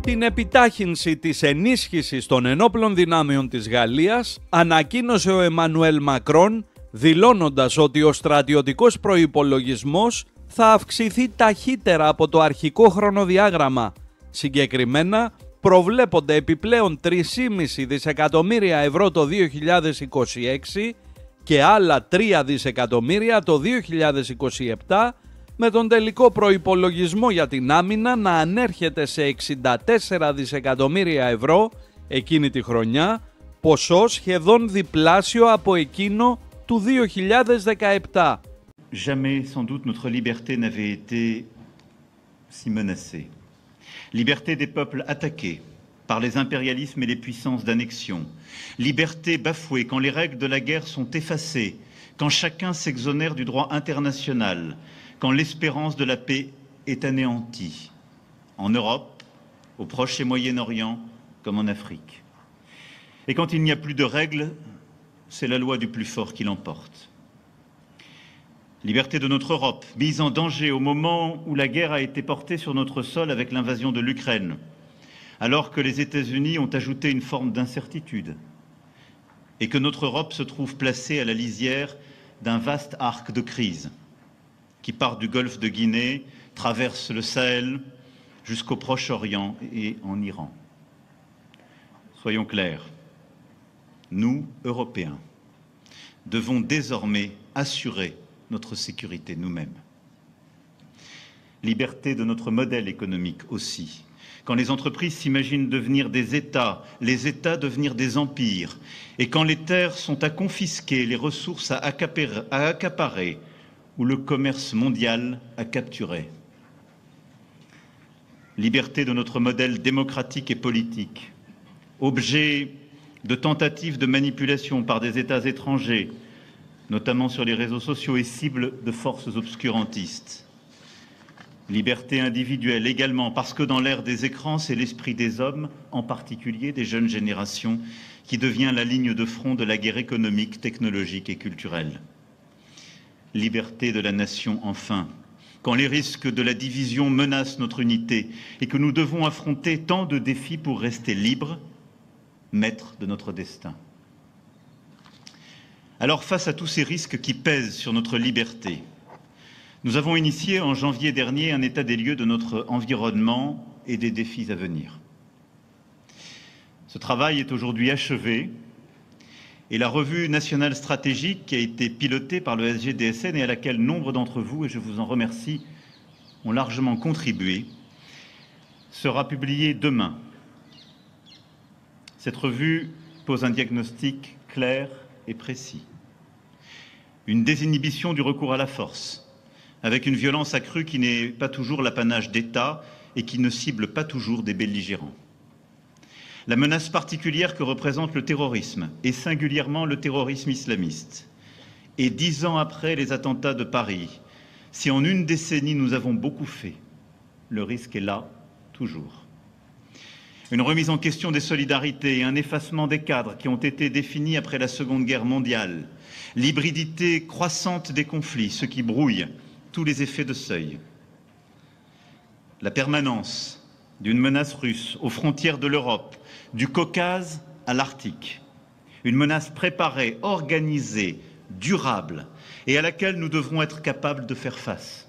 την επιτάχυνση της ενίσχυσης των ενόπλων δυνάμεων της Γαλλίας ανακοίνωσε ο Εμμανουέλ Μακρόν, δηλώνοντας ότι ο στρατιωτικός προϋπολογισμός θα αυξηθεί ταχύτερα από το αρχικό χρονοδιάγραμμα. Συγκεκριμένα, προβλέπονται επιπλέον 3,5 δισεκατομμύρια ευρώ το 2026 και άλλα 3 δισεκατομμύρια το 2027, με τον τελικό προϋπολογισμό για την άμυνα να ανέρχεται σε 64 δισεκατομμύρια ευρώ εκείνη τη χρονιά, ποσό σχεδόν διπλάσιο από εκείνο του 2017. Jamais sans doute notre liberté n'avait été si menacée. Liberté des peuples attaqués par les impérialismes et les puissances d'annexion. Liberté bafouée quand les règles de la guerre sont effacées, quand chacun s'exonère du droit international, quand l'espérance de la paix est anéantie. En Europe, au Proche et Moyen-Orient, comme en Afrique. Et quand il n'y a plus de règles, c'est la loi du plus fort qui l'emporte. Liberté de notre Europe, mise en danger au moment où la guerre a été portée sur notre sol avec l'invasion de l'Ukraine, alors que les États-Unis ont ajouté une forme d'incertitude et que notre Europe se trouve placée à la lisière d'un vaste arc de crise qui part du golfe de Guinée, traverse le Sahel jusqu'au Proche-Orient et en Iran. Soyons clairs, nous, Européens, devons désormais assurer notre sécurité nous-mêmes. Liberté de notre modèle économique aussi. Quand les entreprises s'imaginent devenir des États, les États devenir des empires, et quand les terres sont à confisquer, les ressources à accaparer, ou le commerce mondial à capturer. Liberté de notre modèle démocratique et politique, objet de tentatives de manipulation par des États étrangers, notamment sur les réseaux sociaux et cible de forces obscurantistes. Liberté individuelle également, parce que dans l'ère des écrans, c'est l'esprit des hommes, en particulier des jeunes générations, qui devient la ligne de front de la guerre économique, technologique et culturelle. Liberté de la nation enfin, quand les risques de la division menacent notre unité et que nous devons affronter tant de défis pour rester libres, maîtres de notre destin. Alors face à tous ces risques qui pèsent sur notre liberté, nous avons initié en janvier dernier un état des lieux de notre environnement et des défis à venir. Ce travail est aujourd'hui achevé et la revue nationale stratégique qui a été pilotée par le SGDSN et à laquelle nombre d'entre vous, et je vous en remercie, ont largement contribué, sera publiée demain. Cette revue pose un diagnostic clair et précis. Une désinhibition du recours à la force, avec une violence accrue qui n'est pas toujours l'apanage d'États et qui ne cible pas toujours des belligérants. La menace particulière que représente le terrorisme, et singulièrement le terrorisme islamiste. Et 10 ans après les attentats de Paris, si en une décennie nous avons beaucoup fait, le risque est là, toujours. Une remise en question des solidarités et un effacement des cadres qui ont été définis après la Seconde Guerre mondiale, l'hybridité croissante des conflits, ce qui brouille tous les effets de seuil. La permanence d'une menace russe aux frontières de l'Europe, du Caucase à l'Arctique. Une menace préparée, organisée, durable et à laquelle nous devrons être capables de faire face.